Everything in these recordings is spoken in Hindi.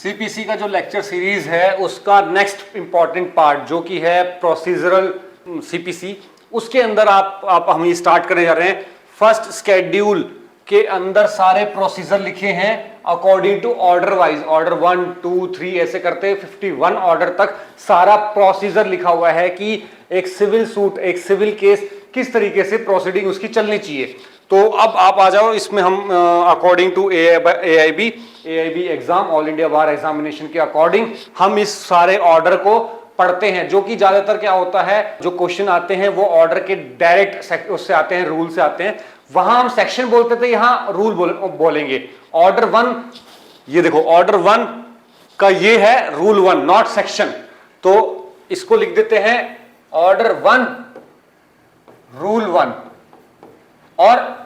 सीपीसी का जो लेक्चर सीरीज है उसका नेक्स्ट इंपॉर्टेंट पार्ट जो कि है प्रोसीजरल सीपीसी, उसके अंदर आप हम स्टार्ट करने जा रहे हैं। फर्स्ट स्केड्यूल के अंदर सारे प्रोसीजर लिखे हैं according to order wise, order 1 2 3 ऐसे करते 51 ऑर्डर तक सारा प्रोसीजर लिखा हुआ है कि एक सिविल सूट, एक सिविल केस किस तरीके से प्रोसीडिंग उसकी चलनी चाहिए। तो अब आप आ जाओ इसमें, हम according to AIB exam, all India bar examination के अकॉर्डिंग हम इस सारे ऑर्डर को पढ़ते हैं, जो कि ज्यादातर क्या होता है, जो क्वेश्चन आते हैं वो ऑर्डर के डायरेक्ट उससे आते हैं, रूल से आते हैं। वहां हम सेक्शन बोलते थे, यहां रूल बोलेंगे। ऑर्डर 1, ये देखो ऑर्डर 1 का ये है रूल 1, नॉट सेक्शन। तो इसको लिख देते हैं ऑर्डर 1 रूल 1। और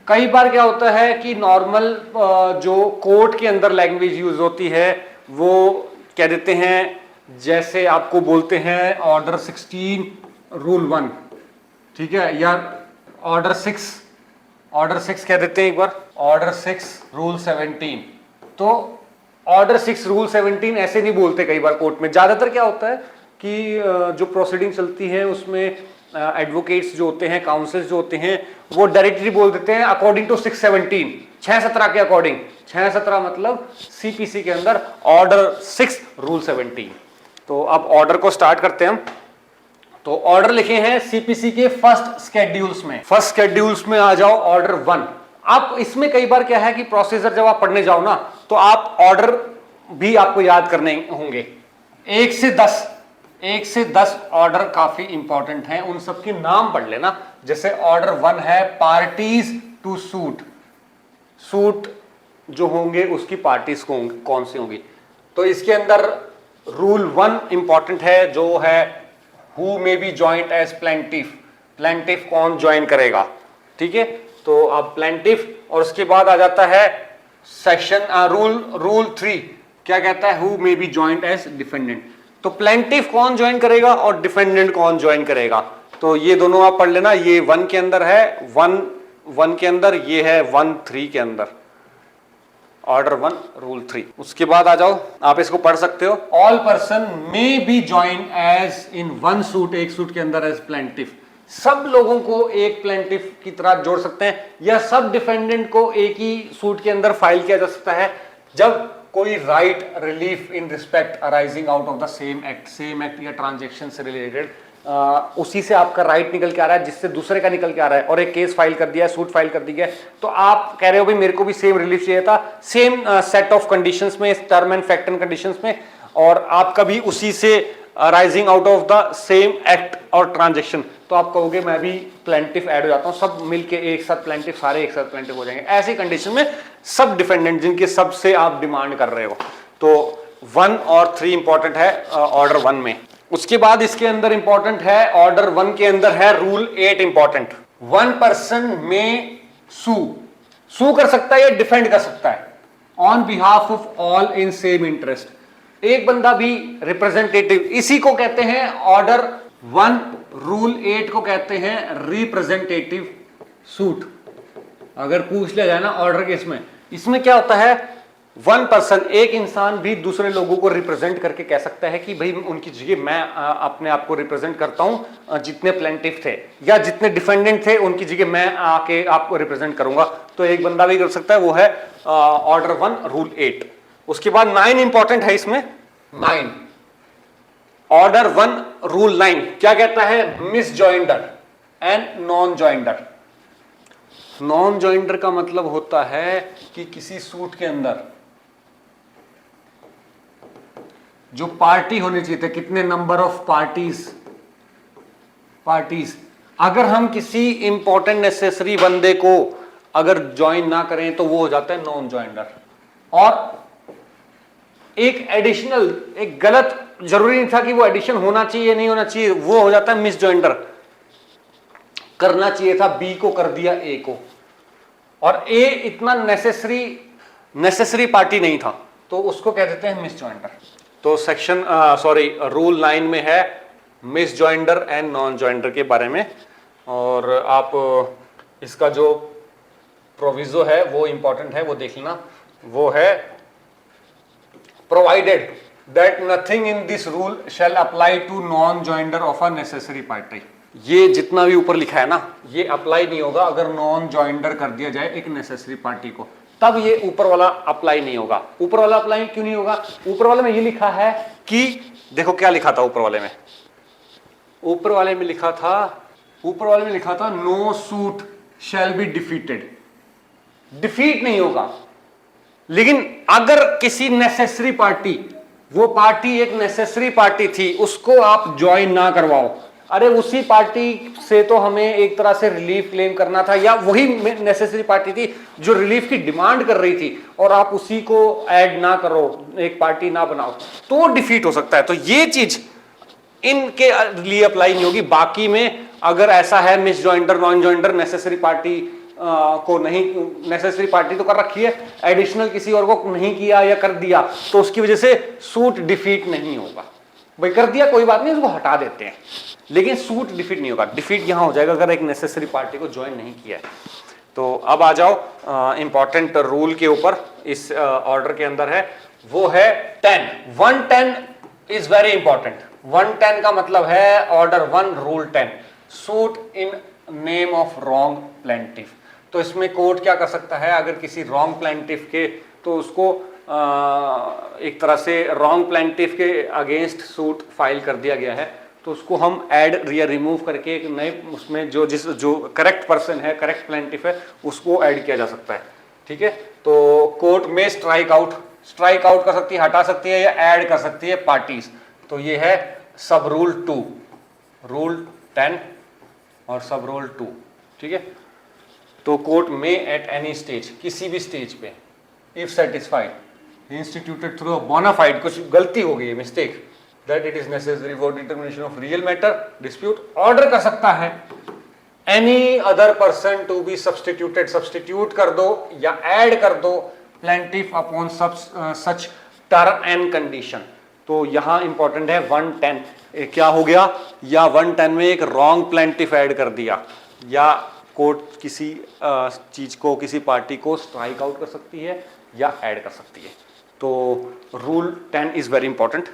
कई बार क्या होता है कि नॉर्मल जो कोर्ट के अंदर लैंग्वेज यूज होती है वो कह देते हैं, जैसे आपको बोलते हैं ऑर्डर 16 रूल 1, ठीक है, या ऑर्डर 6 कह देते हैं एक बार, ऑर्डर 6 रूल 17। तो ऑर्डर 6 रूल 17 ऐसे नहीं बोलते कई बार कोर्ट में। ज्यादातर क्या होता है कि जो प्रोसीडिंग चलती है उसमें एडवोकेट्स जो होते हैं, काउंसिल्स जो होते हैं, वो डायरेक्टली बोल देते हैं अकॉर्डिंग टू 617, 617 के अकॉर्डिंग। 617 मतलब सीपीसी के अंदर ऑर्डर 6 रूल 17। तो अब ऑर्डर को स्टार्ट करते हैं हम। तो ऑर्डर लिखे हैं सीपीसी के फर्स्ट स्केड्यूल्स में। फर्स्ट स्केड्यूल्स में आ जाओ ऑर्डर 1। आप इसमें कई बार क्या है कि प्रोसीजर जब आप पढ़ने जाओ ना तो आप ऑर्डर भी आपको याद करने होंगे। 1 से 10 ऑर्डर काफी इंपॉर्टेंट हैं, उन सबके नाम पढ़ लेना। जैसे ऑर्डर 1 है पार्टीज टू सूट, सूट जो होंगे उसकी पार्टीज कौन सी होंगी। तो इसके अंदर रूल 1 इंपॉर्टेंट है जो है who may be joined as plaintiff, plaintiff कौन ज्वाइन करेगा, ठीक है। तो अब प्लेंटिफ, और उसके बाद आ जाता है सेक्शन रूल 3 क्या कहता है, who may be joined as defendant. तो प्लेंटिफ कौन ज्वाइन करेगा और डिफेंडेंट कौन ज्वाइन करेगा, तो ये दोनों आप पढ़ लेना। ये 1 के अंदर है, 1 के अंदर, ये है 1-3 के अंदर, ऑर्डर 1 रूल 3। उसके बाद आ जाओ, आप इसको पढ़ सकते हो, all person may be join as in 1 suit, एक सूट के अंदर एज प्लेंटिफ। सब लोगों को एक प्लेंटिफ की तरह जोड़ सकते हैं, या सब डिफेंडेंट को एक ही सूट के अंदर फाइल किया जा सकता है जब कोई right relief in respect arising out of the same act या ट्रांजेक्शन से रिलेटेड, उसी से आपका राइट निकल के आ रहा है जिससे दूसरे का निकल के आ रहा है, और एक केस फाइल कर दिया है, सूट फाइल कर दी है, तो आप कह रहे हो भाई मेरे को भी सेम रिलीफ चाहिए था, सेम सेट ऑफ कंडीशंस में, term and fact and conditions में, और आपका भी उसी से arising out of the same act और ट्रांजेक्शन, तो आप कहोगे मैं भी प्लेंटिफ ऐड हो जाता हूं, सब मिलके एक साथ प्लेंटिफ, सारे एक साथ प्लेंटिफ हो जाएंगे। ऐसी कंडीशन में सब डिफेंडेंट जिनके सबसे आप डिमांड कर रहे हो, तो 1 और 3 इंपॉर्टेंट है ऑर्डर 1 में। उसके बाद इसके अंदर इंपॉर्टेंट है, ऑर्डर 1 के अंदर है रूल 8 इंपॉर्टेंट, 1 पर्सन में सू कर सकता है या डिफेंड कर सकता है on behalf of all in same interest. एक बंदा भी रिप्रेजेंटेटिव, इसी को कहते हैं ऑर्डर 1 रूल 8 को कहते हैं रिप्रेजेंटेटिव सूट। अगर पूछ लिया जाए ना ऑर्डर के इसमें क्या होता है, 1 पर्सन, एक इंसान भी दूसरे लोगों को रिप्रेजेंट करके कह सकता है कि भाई उनकी जगह मैं अपने आप को रिप्रेजेंट करता हूं, जितने प्लेंटिफ थे या जितने डिफेंडेंट थे उनकी जगह मैं आके आपको रिप्रेजेंट करूंगा। तो एक बंदा भी कर सकता है, वो है ऑर्डर 1 रूल 8। उसके बाद 9 इंपॉर्टेंट है इसमें, 9 ऑर्डर 1 रूल 9 क्या कहता है, miss joinder and non joinder. Non joinder का मतलब होता है कि किसी सूट के अंदर जो पार्टी होनी चाहिए थे, कितने नंबर ऑफ पार्टीज, अगर हम किसी इंपॉर्टेंट नेसेसरी बंदे को अगर ज्वाइन ना करें तो वो हो जाता है नॉन जॉइंडर। और एक एडिशनल, एक गलत, जरूरी नहीं था कि वो एडिशन होना चाहिए नहीं होना चाहिए, वो हो जाता है मिस जॉइंडर। करना चाहिए था बी को, कर दिया ए को, और ए इतना नेसेसरी पार्टी नहीं था, तो उसको कह देते हैं मिस जॉइंडर। तो रूल 9 में है miss joinder and non joinder के बारे में। और आप इसका जो प्रोविजो है वो इंपॉर्टेंट है, वो देख लेना। वो है provided that nothing in this rule shall apply to non joinder of a necessary party. ये जितना भी ऊपर लिखा है ना, ये अप्लाई नहीं होगा अगर नॉन ज्वाइंटर कर दिया जाए एक नेसेसरी पार्टी को, तब ये ऊपर वाला अप्लाई नहीं होगा। ऊपर वाला अप्लाई क्यों नहीं होगा? ऊपर वाले में ये लिखा है कि देखो क्या लिखा था ऊपर वाले में, ऊपर वाले में लिखा था no suit shall be defeated. Defeat नहीं होगा, लेकिन अगर किसी नेसेसरी पार्टी, वो पार्टी एक नेसेसरी पार्टी थी, उसको आप ज्वाइन ना करवाओ, अरे उसी पार्टी से तो हमें एक तरह से रिलीफ क्लेम करना था, या वही नेसेसरी पार्टी थी जो रिलीफ की डिमांड कर रही थी, और आप उसी को ऐड ना करो, एक पार्टी ना बनाओ, तो डिफीट हो सकता है। तो ये चीज इनके लिए अप्लाई नहीं होगी। बाकी में अगर ऐसा है मिस ज्वाइंटर, नॉन ज्वाइंटर, नेसेसरी पार्टी को नहीं, नेसेसरी पार्टी तो कर रखी है, एडिशनल किसी और को नहीं किया या कर दिया, तो उसकी वजह से सूट डिफीट नहीं होगा। भाई कर दिया कोई बात नहीं, उसको हटा देते हैं, लेकिन सूट डिफीट नहीं होगा। डिफीट यहां हो जाएगा अगर एक नेसेसरी पार्टी को ज्वाइन नहीं किया है। तो अब आ जाओ इंपॉर्टेंट रूल के ऊपर, इस ऑर्डर के अंदर है, वो है 10। 110 इज वेरी इंपॉर्टेंट। 110 का मतलब है order 1 rule 10, suit in name of wrong plaintiff. तो इसमें कोर्ट क्या कर सकता है, अगर किसी रॉन्ग प्लेंटिफ के, तो उसको एक तरह से रॉन्ग प्लेंटिफ के अगेंस्ट सूट फाइल कर दिया गया है, तो उसको हम ऐड या रिमूव करके एक नए उसमें जो करेक्ट पर्सन है, करेक्ट प्लेंटिफ है, उसको ऐड किया जा सकता है। ठीक है, तो कोर्ट में स्ट्राइक आउट कर सकती है, हटा सकती है, या ऐड कर सकती है पार्टीज। तो ये है सब रूल 2, रूल 10 और सब रूल 2। ठीक है, तो कोर्ट में एट एनी स्टेज, किसी भी स्टेज पे, if satisfied instituted through a bona fide, कुछ गलती हो गई है, mistake, that it is necessary for determination of real matter dispute, order कर सकता है any other person to be substituted, substitute कर दो या ऐड कर दो plaintiff upon such term and condition. तो यहां इंपॉर्टेंट है 110 क्या हो गया, या 110 में एक रॉन्ग प्लेंटिफ ऐड कर दिया, या कोर्ट किसी चीज को, किसी पार्टी को स्ट्राइक आउट कर सकती है या ऐड कर सकती है। तो rule 10 is very important.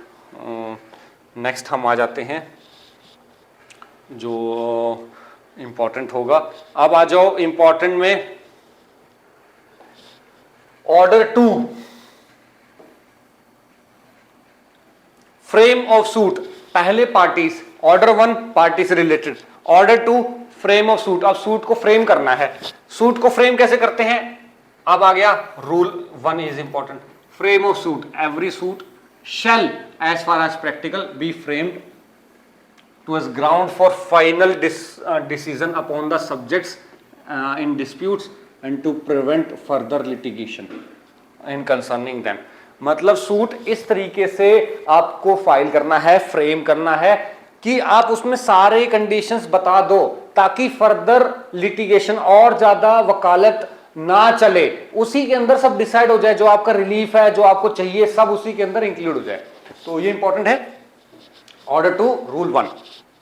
Next हम आ जाते हैं जो इंपॉर्टेंट होगा। अब आ जाओ इंपॉर्टेंट में ऑर्डर 2, फ्रेम ऑफ सूट। पहले पार्टीज, ऑर्डर 1 पार्टी से related, order 2 frame of suit. अब सूट को फ्रेम करना है, सूट को फ्रेम कैसे करते हैं, अब आ गया rule 1 is important, frame of suit. Every suit shall as far as practical be framed to as ground for final decision upon the subjects in disputes and to prevent further litigation in concerning them। मतलब सूट इस तरीके से आपको फाइल करना है, फ्रेम करना है कि आप उसमें सारे कंडीशंस बता दो, ताकि फर्दर लिटिगेशन और ज्यादा वकालत ना चले, उसी के अंदर सब डिसाइड हो जाए, जो आपका रिलीफ है, जो आपको चाहिए, सब उसी के अंदर इंक्लूड हो जाए। तो ये इंपॉर्टेंट है ऑर्डर 2 रूल 1।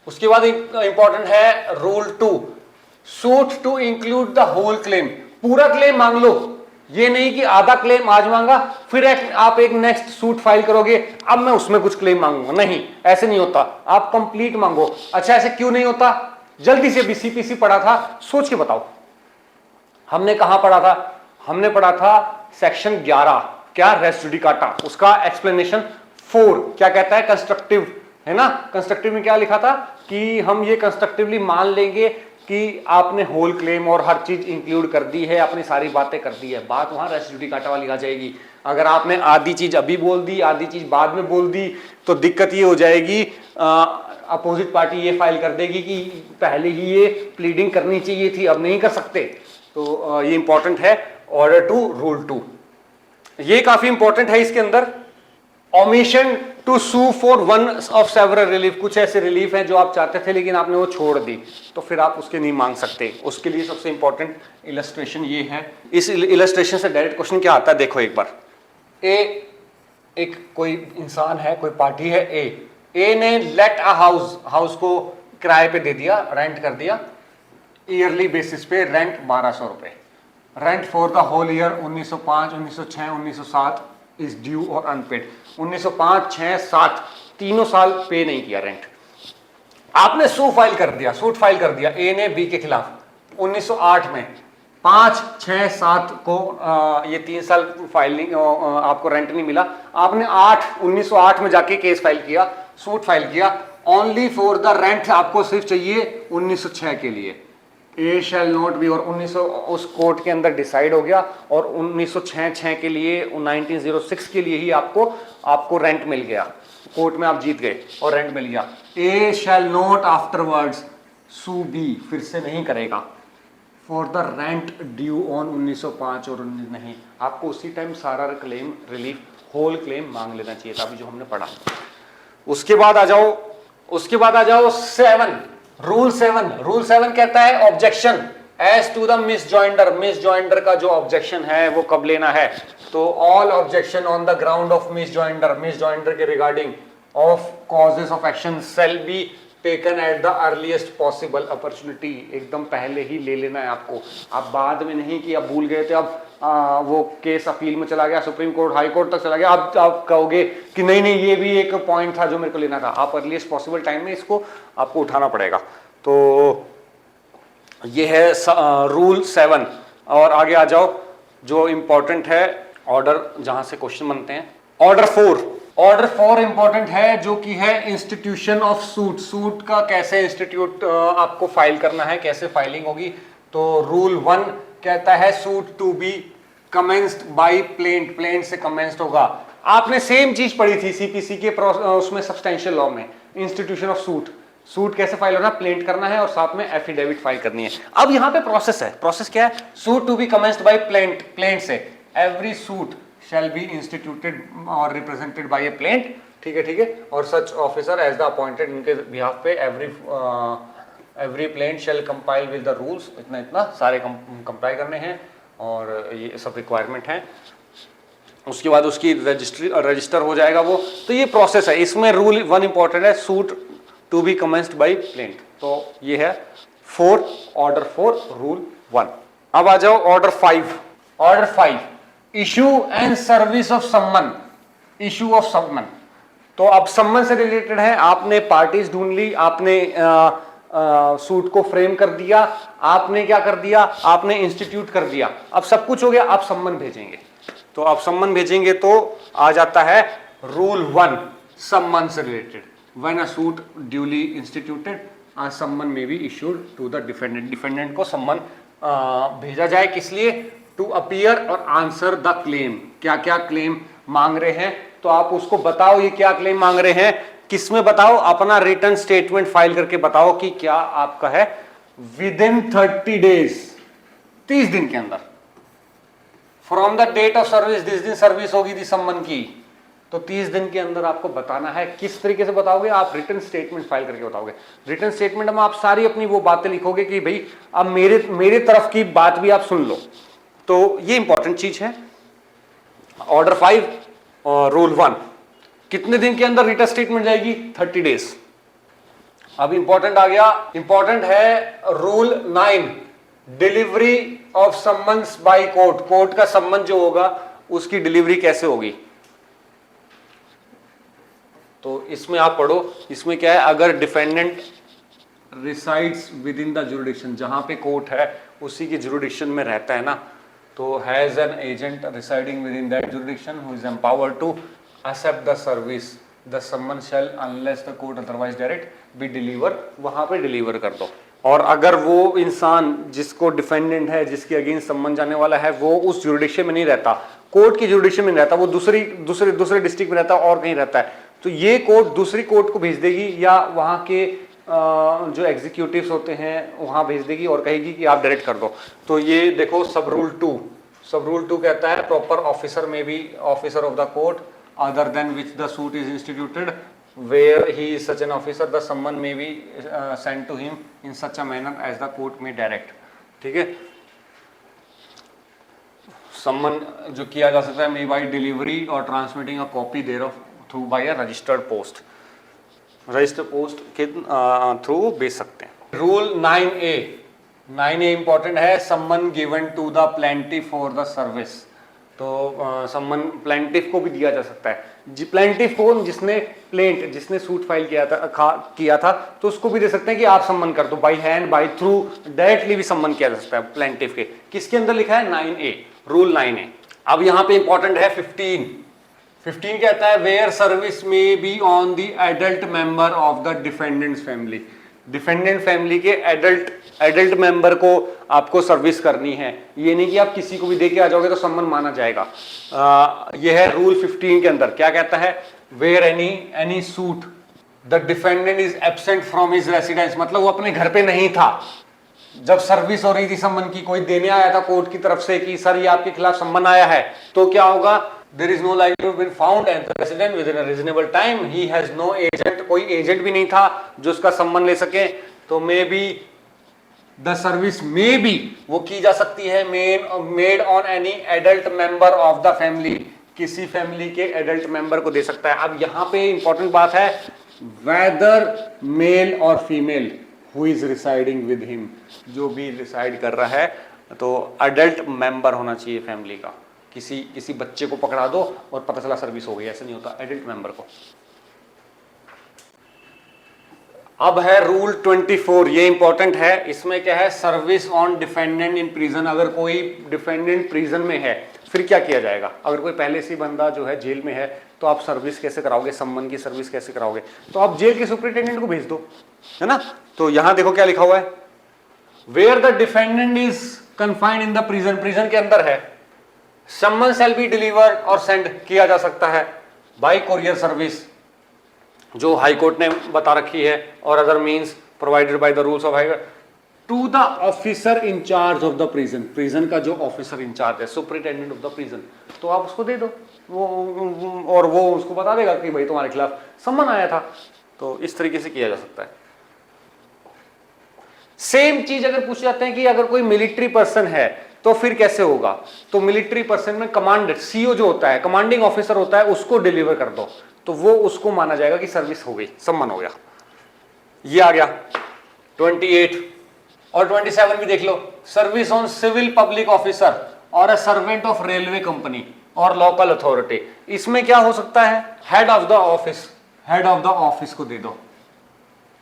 उसके बाद इंपॉर्टेंट है rule 2, suit to include the whole claim. पूरा क्लेम मांग लो, ये नहीं कि आधा क्लेम आज मांगा फिर आप एक नेक्स्ट सूट फाइल करोगे, अब मैं उसमें कुछ क्लेम मांगूंगा, नहीं, ऐसे नहीं होता, आप कंप्लीट मांगो। अच्छा, ऐसे क्यों नहीं होता, जल्दी से बीसीपीसी पढ़ा था, सोच के बताओ। हमने कहां पढ़ा था, हमने पढ़ा था सेक्शन 11, क्या, रेस जुडिकाटा, उसका एक्सप्लेनेशन 4 क्या कहता है, कंस्ट्रक्टिव, है ना। कंस्ट्रक्टिव में क्या लिखा था कि हम ये कंस्ट्रक्टिवली मान लेंगे कि आपने होल क्लेम और हर चीज इंक्लूड कर दी है, अपनी सारी बातें कर दी है, बात वहां रेस जुडिकाटा वाली आ जाएगी। अगर आपने आधी चीज अभी बोल दी, आधी चीज बाद में बोल दी, तो दिक्कत ये हो जाएगी, अपोजिट पार्टी ये फाइल कर देगी कि पहले ही ये प्लीडिंग करनी चाहिए थी, अब नहीं कर सकते। तो ये इंपॉर्टेंट है ऑर्डर 2 रूल 2। ये काफी इंपॉर्टेंट है। इसके अंदर omission to sue for one of several relief, कुछ ऐसे रिलीफ हैं जो आप चाहते थे लेकिन आपने वो छोड़ दी, तो फिर आप उसके नहीं मांग सकते। उसके लिए सबसे इंपॉर्टेंट इलस्ट्रेशन ये है। इस इलस्ट्रेशन से डायरेक्ट क्वेश्चन क्या आता है, देखो एक बार। एक कोई इंसान है, कोई पार्टी है, ए ने लेट अ हाउस को किराए पे दे दिया, रेंट कर दिया, ईयरली बेसिस पे रेंट 1200 रुपए, rent for the whole year 1905, 1906, 1907, is due और अनपेड। 1905, 6, 7 तीनों साल पे नहीं किया रेंट, आपने सूट फाइल कर दिया ए ने बी के खिलाफ 1908 में, 5, 6, 7 को ये 3 साल फाइलिंग आपको रेंट नहीं मिला, आपने 1908 में जाके केस फाइल किया, सूट फाइल किया, ओनली फॉर द रेंट आपको सिर्फ चाहिए 1906 के लिए। ए शैल नॉट बी, और 1900 उस कोर्ट के अंदर डिसाइड हो गया, और 1906 के लिए 1906 के लिए ही आपको रेंट मिल गया, कोर्ट में आप जीत गए और रेंट मिल गया। A shall not afterwards sue be, फिर से नहीं करेगा for the rent due on 1905 और 19 नहीं, आपको उसी टाइम सारा क्लेम रिलीफ होल क्लेम मांग लेना चाहिए था, अभी जो हमने पढ़ा। उसके बाद आ जाओ 7, रूल 7 कहता है objection as to the misjoinder का जो ऑब्जेक्शन है वो कब लेना है, तो all objection on the ground of misjoinder के regarding of causes of action shall be taken at the earliest possible opportunity, एकदम पहले ही ले लेना है आपको, आप बाद में नहीं कि आप भूल गए थे, अब वो केस अपील में चला गया, सुप्रीम कोर्ट हाई कोर्ट तक चला गया, अब आप कहोगे कि नहीं ये भी एक पॉइंट था जो मेरे को लेना था, आप अर्लीस्ट पॉसिबल टाइम में इसको आपको उठाना पड़ेगा। तो ये है रूल 7। और आगे आ जाओ, जो इंपॉर्टेंट है ऑर्डर जहां से क्वेश्चन बनते हैं, ऑर्डर 4 इंपॉर्टेंट है, जो कि है इंस्टीट्यूशन ऑफ सूट का कैसे इंस्टीट्यूट आपको फाइल करना है, कैसे फाइलिंग होगी। तो रूल 1 कहता है suit to be commenced by plaint से कमेंस्ड होगा। आपने सेम चीज पढ़ी थी सीपीसी के उसमें सब्सटेंशियल लॉ में, इंस्टीट्यूशन ऑफ सूट कैसे फाइल होना, प्लेंट करना है और साथ में एफिडेविट फाइल करनी है। अब यहाँ पे प्रोसेस क्या है, suit to be commenced by plaint से every suit shall be instituted or represented by a plaint, ठीक है, और such officer as the appointed इनके behalf पे every plaint shall compile with the rules, इतना सारे comply करने हैं और ये सब requirement हैं। उसके बाद उसकी रजिस्टर हो जाएगा वो, तो ये प्रोसेस है। इसमें रूल 1 इंपॉर्टेंट है, suit to be commenced by plaint, तो ये है ऑर्डर 4 रूल 1। अब आ जाओ order 5 issue and service of सम्मन, इशू ऑफ सम्मन। तो अब सम्मन से रिलेटेड है, आपने पार्टीज ढूंढ ली, आपने सूट को फ्रेम कर दिया, आपने क्या कर दिया, आपने इंस्टीट्यूट कर दिया, अब सब कुछ हो गया, आप सम्मन भेजेंगे। तो आप सम्मन भेजेंगे तो आ जाता है रूल 1 सम्मन से related, when a suit duly instituted a summon may be issued to the defendant को सम्मन भेजा जाए, किस लिए, टू अपीयर और आंसर द क्लेम। क्या क्या क्लेम मांग रहे हैं, तो आप उसको बताओ ये क्या क्लेम मांग रहे हैं, किसमें बताओ, अपना रिटर्न स्टेटमेंट फाइल करके बताओ कि क्या आपका है, विद इन 30 डेज, 30 दिन के अंदर, from the date of service, जिस दिन सर्विस होगी थी सम्मन की, तो 30 दिन के अंदर आपको बताना है। किस तरीके से बताओगे, आप रिटर्न स्टेटमेंट फाइल करके बताओगे। रिटर्न स्टेटमेंट में आप सारी अपनी वो बातें लिखोगे कि भाई अब मेरे तरफ की बात भी आप सुन लो, तो ये इंपॉर्टेंट चीज है। ऑर्डर 5 और रूल 1 कितने दिन के अंदर रिटर्न स्टेटमेंट जाएगी, 30 डेज। अब इंपॉर्टेंट आ गया, इंपॉर्टेंट है rule 9 delivery of summons by court का सम्मन जो होगा उसकी डिलीवरी कैसे होगी। तो इसमें आप पढ़ो, इसमें क्या है, अगर defendant resides with in the jurisdiction, जहां पे कोर्ट है उसी की जुरिडिक्शन में रहता है ना, तो has an agent residing within that jurisdiction who is empowered to accept the service, the summon shall unless the court otherwise direct be deliver, वहां पे डिलीवर कर दो। और अगर वो इंसान जिसको डिफेंडेंट है, जिसके अगेंस्ट सम्मन जाने वाला है, वो उस जुरिडिक्शन में नहीं रहता, कोर्ट की जुरिडिक्शन में नहीं रहता, वो दूसरे डिस्ट्रिक्ट में रहता है और कहीं रहता है, तो ये कोर्ट दूसरी कोर्ट को भेज देगी या वहां के जो एग्जीक्यूटिव्स होते हैं वहां भेज देगी और कहेगी कि आप डायरेक्ट कर दो। तो ये देखो सब रूल 2 कहता है proper officer may be officer of the court other than which the suit is instituted where he is such an officer the summons may be send to him in such a manner as the court may direct. ठीक है, सम्मन जो किया जा सकता है मे बाई डिलीवरी और transmitting a copy thereof through by a registered post के थ्रू भेज सकते हैं। रूल 9A इंपॉर्टेंट है, summons given to the plaintiff for the service. तो सम्मन प्लेंटिफ को भी दिया जा सकता है। प्लेंटिफ को जिसने सूट फाइल किया था तो उसको भी दे सकते हैं कि आप सम्मन कर दो, by hand, by through, directly भी सम्मन किया जा सकता है प्लेंटिफ के। किसके अंदर लिखा है? 9A, rule 9A। अब यहां पे इंपॉर्टेंट है 15 कहता है वेयर सर्विस में be on the adult member of the defendants family. Defendant family के एडल्ट मेंबर को आपको सर्विस करनी है। ये नहीं कि आप किसी को भी दे के आ जाओगे तो सम्मन माना जाएगा। ये है रूल 15 के अंदर क्या कहता है? Where any suit the defendant is absent from his residence, मतलब वो अपने घर पे नहीं था जब सर्विस हो रही थी सम्मन की, कोई देने आया था कोर्ट की तरफ से कि सर ये आपके खिलाफ सम्मन आया है, तो क्या होगा? There is no likelihood been found at the resident within a reasonable time. He has no agent, कोई एजेंट भी नहीं था जो उसका सम्मन ले सके। तो may be the service may be वो की जा सकती है made on any adult member of the family, किसी फैमिली के एडल्ट मेंबर को दे सकता है। अब यहाँ पे इंपॉर्टेंट बात है वेदर मेल और female who is residing with him, जो भी रिसाइड कर रहा है तो एडल्ट मेंबर होना चाहिए फैमिली का। किसी बच्चे को पकड़ा दो और पता चला सर्विस हो गई, ऐसा नहीं होता, एडल्ट मेंबर को। अब है रूल 24, ये इंपॉर्टेंट है। इसमें क्या है? Service on defendant in prison. अगर कोई डिफेंडेंट प्रिजन में है फिर क्या किया जाएगा? अगर कोई पहले से बंदा जो है जेल में है तो आप सर्विस कैसे कराओगे? सम्मन की सर्विस कैसे कराओगे? तो आप जेल के सुपरिटेंडेंट को भेज दो, है ना। तो यहां देखो क्या लिखा हुआ है, where the defendant is confined in the prison, prison के अंदर है, सम्मन शैल बी डिलीवर्ड और सेंड किया जा सकता है बाय कोरियर सर्विस, जो हाई कोर्ट ने बता रखी है, और other means provided by the rules of high court to the officer in charge of the prison. Prison का जो ऑफिसर इंचार्ज है, सुपरिटेंडेंट ऑफ द प्रिजन, तो आप उसको दे दो और वो उसको बता देगा कि भाई तुम्हारे खिलाफ सम्मन आया था। तो इस तरीके से किया जा सकता है। सेम चीज अगर पूछ जाते हैं कि अगर कोई मिलिट्री पर्सन है तो फिर कैसे होगा? तो मिलिट्री पर्सन में कमांडर, सीओ जो होता है, कमांडिंग ऑफिसर होता है, उसको डिलीवर कर दो तो वो उसको माना जाएगा कि सर्विस हो गई, सम्मन हो गया। ये आ गया 28 और 27 भी देख लो, service on civil public officer और a servant of railway company और लोकल अथॉरिटी। इसमें क्या हो सकता है? हेड ऑफ द ऑफिस को दे दो,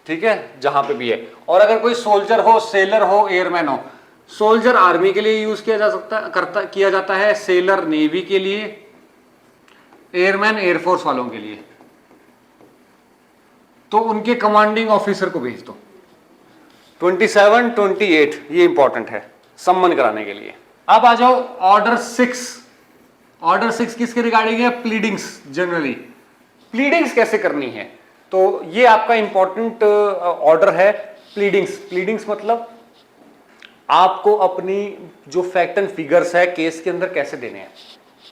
ठीक है, जहां पे भी है। और अगर कोई सोल्जर हो, सेलर हो, एयरमैन हो, सोल्जर आर्मी के लिए यूज किया जाता है, सेलर नेवी के लिए, एयरमैन एयरफोर्स वालों के लिए, तो उनके कमांडिंग ऑफिसर को भेज दो। 27, 28 ये इंपॉर्टेंट है सम्मन कराने के लिए। अब आ जाओ ऑर्डर 6। ऑर्डर 6 किसके रिगार्डिंग है? प्लीडिंग्स। जनरली प्लीडिंग्स कैसे करनी है, तो ये आपका इंपॉर्टेंट ऑर्डर है। प्लीडिंग्स मतलब आपको अपनी जो फैक्ट एंड फिगर्स है केस के अंदर कैसे देने हैं,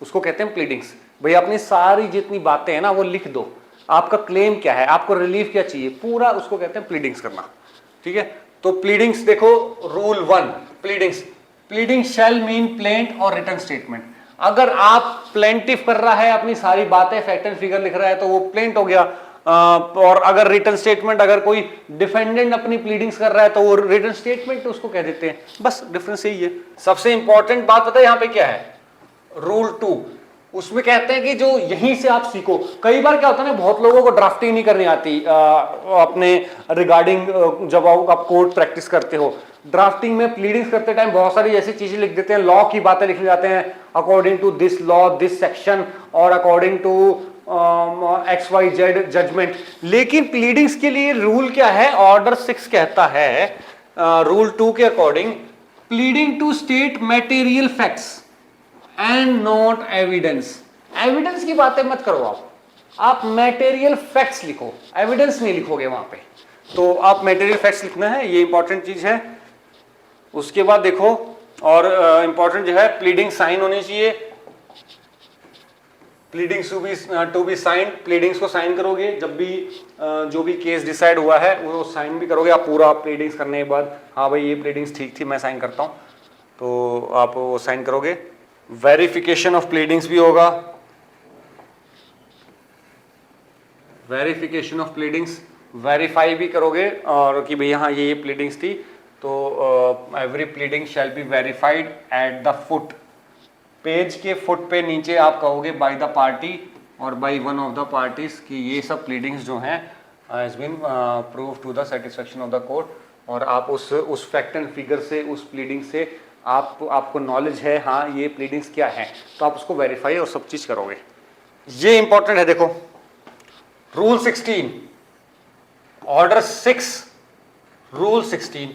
उसको कहते हैं प्लीडिंग्स। भाई अपनी सारी जितनी बातें हैं ना वो लिख दो, आपका क्लेम क्या है, आपको रिलीफ क्या चाहिए, पूरा उसको कहते हैं प्लीडिंग्स करना, ठीक है। तो प्लीडिंग्स देखो, रूल 1, प्लीडिंग शैल मीन प्लेंट और रिटन स्टेटमेंट। अगर आप प्लेंटिफ कर रहा है, अपनी सारी बातें फैक्ट एंड फिगर लिख रहा है तो वो प्लेंट हो गया। और अगर रिटन स्टेटमेंट, अगर कोई डिफेंडेंट अपनी प्लीडिंग्स कर रहा है तो वो रिटन स्टेटमेंट उसको कह देते हैं। बस डिफरेंस यही है। सबसे इंपॉर्टेंट बात पता है यहाँ पे क्या है? रूल 2, उसमें कहते हैं कि जो यहीं से आप सीखो। कई बार क्या होता है ना, बहुत लोगों को ड्राफ्टिंग नहीं करनी आती अपने रिगार्डिंग, जब आप कोर्ट प्रैक्टिस करते हो, ड्राफ्टिंग में प्लीडिंग्स करते टाइम बहुत सारी ऐसी चीजें लिख देते हैं, लॉ की बातें लिख जाते हैं, according to this law this section और अकॉर्डिंग टू XYZ जजमेंट। लेकिन प्लीडिंग्स के लिए रूल क्या है? ऑर्डर 6 कहता है रूल 2 के according, pleading to state material facts and not evidence. Evidence की बातें मत करो आप मटेरियल फैक्ट्स लिखो, एविडेंस नहीं लिखोगे वहां पे। तो आप मटेरियल फैक्ट्स लिखना है, ये इंपॉर्टेंट चीज है। उसके बाद देखो, और इंपॉर्टेंट जो है, प्लीडिंग साइन होनी चाहिए, pleadings to be signed. Pleadings को साइन करोगे जब भी जो भी केस डिसाइड हुआ है वो साइन भी करोगे आप पूरा प्लीडिंग्स करने के बाद। हाँ भाई ये प्लीडिंग्स ठीक थी, मैं साइन करता हूँ, तो आप वो साइन करोगे। वेरिफिकेशन ऑफ प्लीडिंग्स भी होगा, वेरिफिकेशन ऑफ प्लीडिंग्स, वेरीफाई भी करोगे और कि भैया हाँ ये प्लीडिंग्स थी, तो every pleading shall be verified at the foot page के फुट पे नीचे आप कहोगे बाय द पार्टी और by one of the parties कि ये सब प्लीडिंग्स जो हैं has been prove to the satisfaction of the court, और आप उस फैक्ट एंड फिगर से, उस प्लीडिंग से आपको नॉलेज है हाँ ये प्लीडिंग्स क्या है, तो आप उसको वेरीफाई और सब चीज करोगे। ये इंपॉर्टेंट है। देखो rule 16, order 6, rule 16,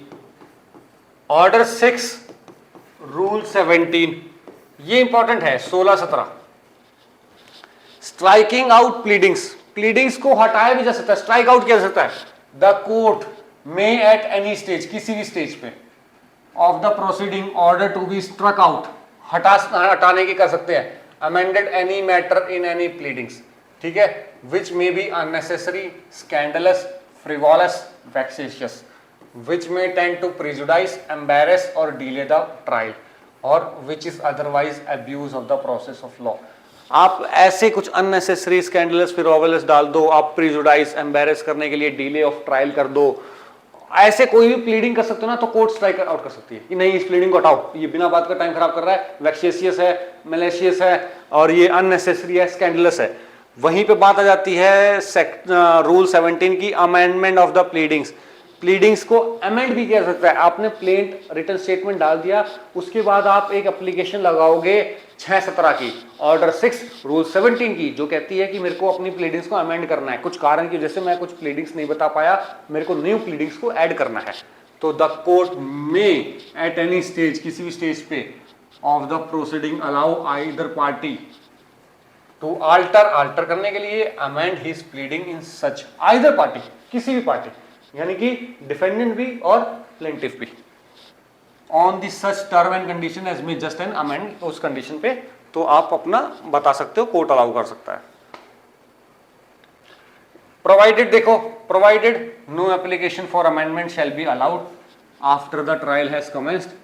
order 6, rule 17, ये इंपॉर्टेंट है। 16, 17 स्ट्राइकिंग आउट प्लीडिंग्स, प्लीडिंग्स को हटाया भी जा सकता है, स्ट्राइक आउट किया जा सकता है। द कोर्ट में एट एनी स्टेज, किसी भी स्टेज पे of the proceeding order to be struck out, हटाने की कर सकते हैं। Amended any matter in any pleadings, ठीक है, which may be unnecessary, scandalous, frivolous, vexatious, which may tend to prejudice, embarrass or delay the trial, or which is otherwise abuse of the process of law। आप ऐसे कुछ unnecessary, scandalous, frivolous डाल दो, आप prejudice, embarrass करने के लिए delay of trial कर दो, ऐसे कोई भी प्लीडिंग कर सकते हो ना, तो कोर्ट स्ट्राइक आउट कर सकती है कि नहीं इस प्लीडिंग को हटाओ, ये बिना बात का टाइम खराब कर रहा है, वेक्सेशियस है, मैलिशियस है और ये अननेसेसरी है, स्कैंडलस है। वहीं पे बात आ जाती है रूल 17 की, amendment of the pleadings, pleadings को अमेंड भी किया जा सकता है। आपने प्लेंट रिटन स्टेटमेंट डाल दिया, उसके बाद आप एक एप्लीकेशन लगाओगे 6-17 की, ऑर्डर 6 रूल 17 की, जो कहती है कि मेरे को अपनी प्लीडिंग्स को अमेंड करना है, कुछ कारण की वजह से मैं कुछ प्लीडिंग्स नहीं बता पाया, मेरे को न्यू प्लीडिंग्स को ऐड करना है। तो द कोर्ट में एट एनी स्टेज, किसी भी स्टेज पे of the proceeding allow either party to alter करने के लिए, amend his pleading in such, either party, किसी भी पार्टी, यानी कि डिफेंडेंट भी और प्लेंटिफ भी, on the such term and condition as may just and amend, उस कंडीशन पे तो आप अपना बता सकते हो, कोर्ट अलाउ कर सकता है। प्रोवाइडेड, देखो provided no application for amendment shall be allowed after the trial has commenced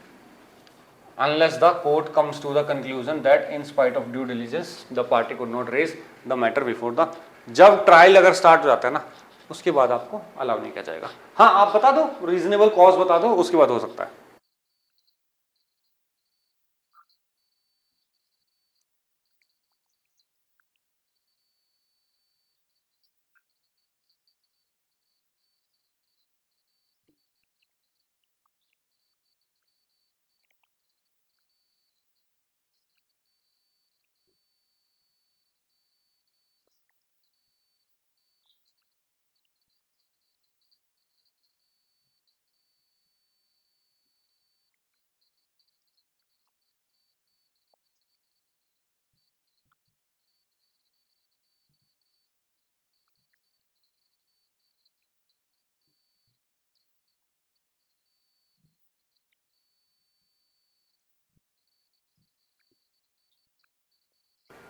unless the court comes to the conclusion that in spite of due diligence the party could not raise the matter before the, जब ट्रायल अगर स्टार्ट हो जाता है ना उसके बाद आपको अलाउ नहीं किया जाएगा। हाँ आप बता दो, रीजनेबल कॉज बता दो, उसके बाद हो सकता है।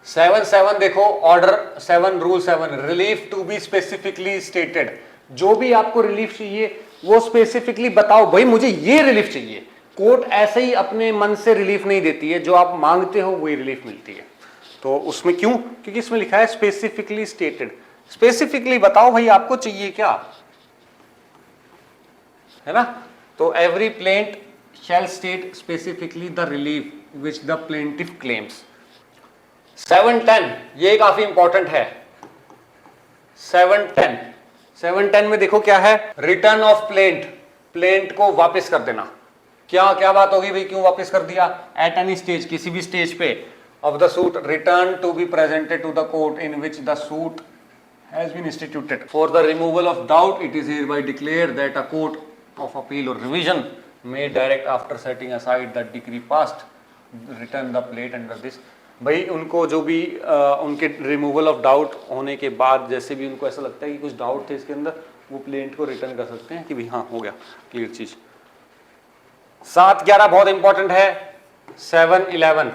सेवन देखो, order 7 rule 7, relief to be specifically stated, जो भी आपको रिलीफ चाहिए वो स्पेसिफिकली बताओ, भाई मुझे ये रिलीफ चाहिए। कोर्ट ऐसे ही अपने मन से रिलीफ नहीं देती है, जो आप मांगते हो वही रिलीफ मिलती है। तो उसमें क्यों? क्योंकि इसमें लिखा है स्पेसिफिकली स्टेटेड, स्पेसिफिकली बताओ भाई आपको चाहिए क्या, है ना। तो every plaint shall state specifically the relief which the plaintiff claims. 710 ये काफी इंपॉर्टेंट है। 710 में देखो क्या है, रिटर्न ऑफ प्लेंट, प्लेंट को वापस कर देना। क्या क्या बात होगी भाई, क्यों वापस कर दिया? एट एनी स्टेज, किसी भी स्टेज पे of the suit, return to be presented to the court in which the suit has been instituted for the removal of doubt, it is hereby declared that a court of appeal or revision may direct after setting aside the decree passed return the plate under this। भाई उनको जो भी उनके रिमूवल ऑफ डाउट होने के बाद, जैसे भी उनको ऐसा लगता है कि कुछ डाउट थे इसके अंदर, वो प्लेंट को रिटर्न कर सकते हैं कि भाई हाँ हो गया क्लियर चीज। 7-11 बहुत इंपॉर्टेंट है। 7-11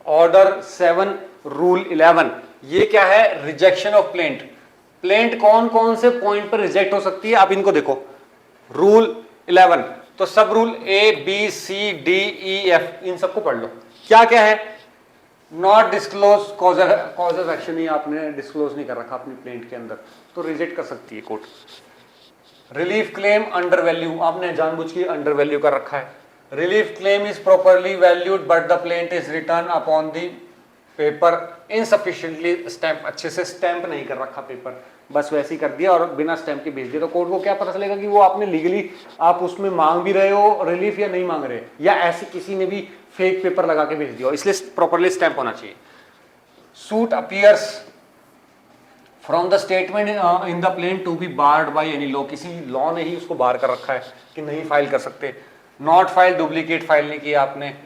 ऑर्डर 7 रूल 11, ये क्या है? Rejection of plaint. प्लेंट कौन कौन से पॉइंट पर रिजेक्ट हो सकती है, आप इनको देखो। रूल 11 तो सब rule A B C D E F इन सबको पढ़ लो। क्या क्या है? Not disclose cause of action, ही आपने डिस्क्लोज नहीं कर रखा अपनी प्लेंट के अंदर, तो रिजेक्ट कर सकती है court. Relief claim under value, आपने जानबूझ के अंडर वैल्यू कर रखा है, relief claim is properly valued but the plaint is return upon the paper insufficiently stamp, अच्छे से स्टैंप नहीं कर रखा पेपर, बस वैसे ही कर दिया और बिना स्टैंप के भेज दिया, तो कोर्ट को क्या पता चलेगा कि वो आपने लीगली आप उसमें मांग भी रहे हो रिलीफ या नहीं मांग रहे, या ऐसे किसी ने भी फेक पेपर लगा के भेज दिया, इसलिए प्रॉपरली स्टैंप होना चाहिए। Suit appears from the statement in the plaint to be barred by any law, किसी लॉ ने ही उसको बार कर रखा है कि नहीं फाइल कर सकते। नॉट फाइल, डुप्लीकेट फाइल नहीं किया आपने।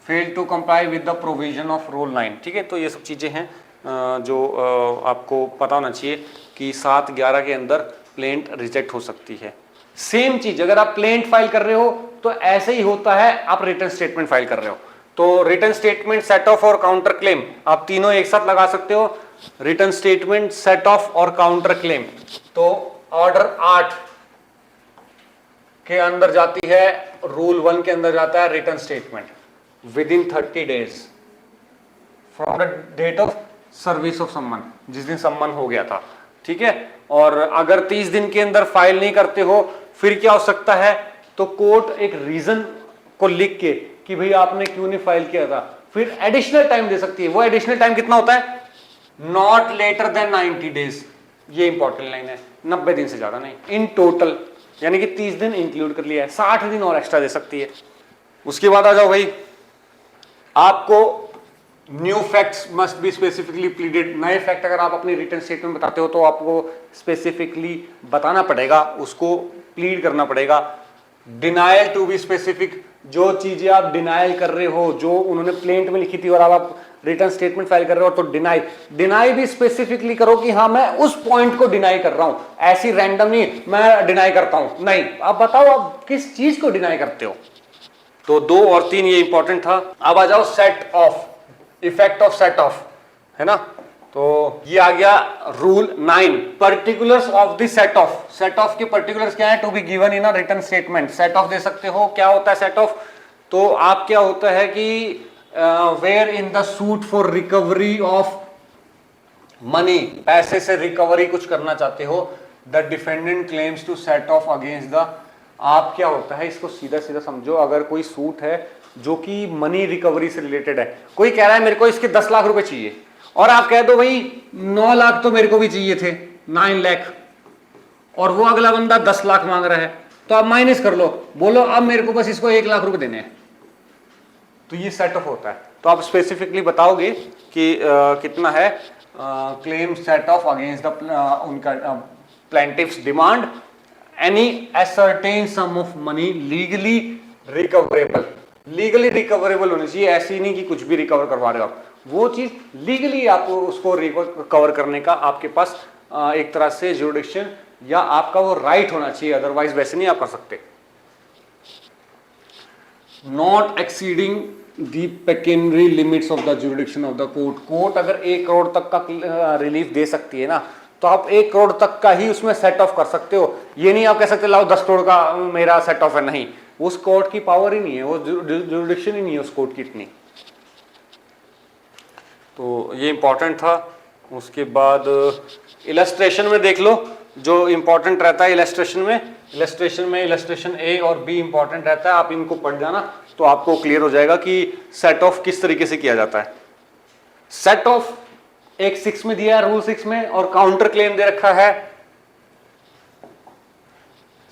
Fail to comply with the provision of rule 9, ठीक है। तो ये सब चीज़ें हैं जो आपको पता होना चाहिए कि 7/11 के अंदर प्लेंट रिजेक्ट हो सकती है। सेम चीज अगर आप प्लेंट फाइल कर रहे हो तो ऐसे ही होता है, आप रिटर्न स्टेटमेंट फाइल कर रहे हो तो रिटर्न स्टेटमेंट, सेट ऑफ और काउंटर क्लेम आप तीनों एक साथ लगा सकते हो। रिटर्न स्टेटमेंट, सेट ऑफ और काउंटर क्लेम, तो ऑर्डर 8 के अंदर जाती है, रूल 1 के अंदर जाता है return statement within 30 days from the date of service of summons, जिस दिन सम्मन हो गया था, ठीक है। और अगर 30 दिन के अंदर फाइल नहीं करते हो फिर क्या हो सकता है, तो कोर्ट एक रीजन को लिख के कि भाई आपने क्यों नहीं फाइल किया था, फिर एडिशनल टाइम दे सकती है। वो एडिशनल टाइम कितना होता है, नॉट लेटर देन 90 डेज, ये इंपॉर्टेंट लाइन है, 90 दिन से ज्यादा नहीं इन टोटल, यानी कि 30 दिन इंक्लूड कर लिया है, 60 दिन और एक्स्ट्रा दे सकती है। उसके बाद आ जाओ भाई, आपको new facts must be specifically pleaded, नए फैक्ट अगर आप अपनी रिटर्न स्टेटमेंट बताते हो तो आपको स्पेसिफिकली बताना पड़ेगा, उसको प्लीड करना पड़ेगा। डिनायल टू बी स्पेसिफिक, जो चीजें आप डिनायल कर रहे हो जो उन्होंने प्लेंट में लिखी थी और आप रिटर्न स्टेटमेंट फाइल कर रहे हो तो डिनाई भी स्पेसिफिकली करो कि हाँ मैं उस पॉइंट को डिनाई कर रहा हूं, ऐसी रैंडम नहीं मैं डिनाई करता हूं, नहीं, आप बताओ आप किस चीज को डिनाई करते हो। तो 2 और 3 ये इंपॉर्टेंट था। अब आ जाओ set off, effect of set off, है ना। तो ये आ गया rule 9, particulars of the set off. Set off के पर्टिकुलर्स क्या है, to be given in a return statement. Set off दे सकते हो, क्या होता है सेट ऑफ, तो आप क्या होता है कि where in the suit for recovery of money, पैसे से रिकवरी कुछ करना चाहते हो, the defendant claims to set off against the, आप क्या होता है इसको सीधा सीधा समझो, अगर कोई सूट है जो कि मनी रिकवरी से रिलेटेड है, कोई कह रहा है मेरे को इसके 10 लाख रुपए चाहिए और आप कह दो भाई 9 लाख तो मेरे को भी चाहिए थे, 9 लाख, और वो अगला बंदा 10 लाख मांग रहा है, तो आप माइनस कर लो, बोलो अब मेरे को बस इसको 1 लाख रुपए देने हैं, तो ये सेट ऑफ होता है। तो आप स्पेसिफिकली बताओगे कि कितना है claim set off against the उनका plaintiffs demand any ascertain sum of money legally recoverable. Legally recoverable होनी चाहिए, ऐसी नहीं कि कुछ भी रिकवर करवा रहे हो आप, वो चीज लीगली आपको उसको रिकवर करने का आपके पास एक तरह से जुरिडिक्शन या आपका वो राइट होना चाहिए, अदरवाइज वैसे नहीं आप कर सकते। Not exceeding the pecuniary limits of the jurisdiction of the court. Court अगर 1 करोड़ तक का रिलीफ दे सकती है ना, तो आप 1 करोड़ तक का ही उसमें सेट ऑफ कर सकते हो, ये नहीं आप कह सकते लाओ 10 करोड़ का मेरा सेट ऑफ है, नहीं, उस कोर्ट की पावर ही नहीं है, वो जुरिडिक्शन ही नहीं है उस कोर्ट की इतनी। तो ये इंपॉर्टेंट था। उसके बाद इलस्ट्रेशन में देख लो, जो इंपॉर्टेंट रहता है इलस्ट्रेशन ए और बी इंपॉर्टेंट रहता है, आप इनको पढ़ जाना तो आपको क्लियर हो जाएगा कि सेट ऑफ किस तरीके से किया जाता है। सेट ऑफ एक 6 में दिया है, रूल 6 में, और काउंटर क्लेम दे रखा है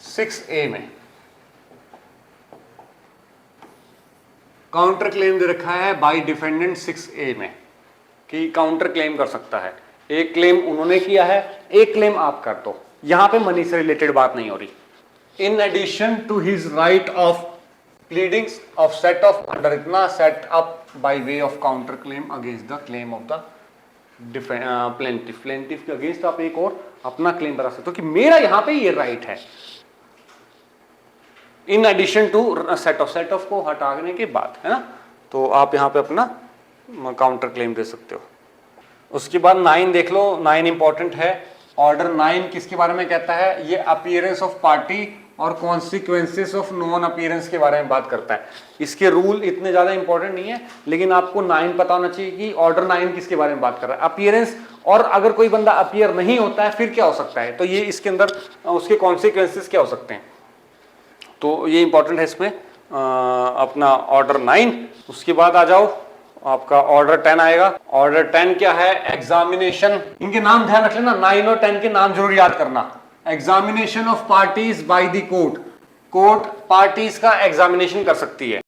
6A में। काउंटर क्लेम दे रखा है बाय डिफेंडेंट 6A में कि काउंटर क्लेम कर सकता है। एक क्लेम उन्होंने किया है, एक क्लेम आप कर दो, यहां पे मनी से रिलेटेड बात नहीं हो रही। In addition to his right of pleadings of set off under इतना set up by way of counter claim against the claim of the plaintiff. Plaintiff के अगेंस्ट आप एक और अपना क्लेम बता सकते हो कि मेरा यहां पे ये राइट है, in addition to set off को हटाने के बाद, है ना। तो आप यहां पे अपना काउंटर क्लेम दे सकते हो। उसके बाद 9 देख लो, 9 इंपॉर्टेंट है। ऑर्डर 9 किसके बारे में कहता है, ये अपीयरेंस ऑफ पार्टी और कॉन्सिक्वेंसेस ऑफ नॉन अपीयरेंस के बारे में बात करता है। इसके रूल इतने ज्यादा इंपॉर्टेंट नहीं है, लेकिन आपको 9 पता होना चाहिए कि ऑर्डर 9 किसके बारे में बात कर रहा है, अपीयरेंस, और अगर कोई बंदा अपीयर नहीं होता है फिर क्या हो सकता है, तो ये इसके अंदर उसके कॉन्सिक्वेंसेस क्या हो सकते हैं, तो ये इंपॉर्टेंट है इसमें। अपना ऑर्डर 9, उसके बाद आ जाओ आपका ऑर्डर 10 आएगा। ऑर्डर 10 क्या है? एग्जामिनेशन। इनके नाम ध्यान रख लेना, 9 और 10 के नाम जरूर याद करना। Examination of parties by the court. Court parties का एग्जामिनेशन कर सकती है।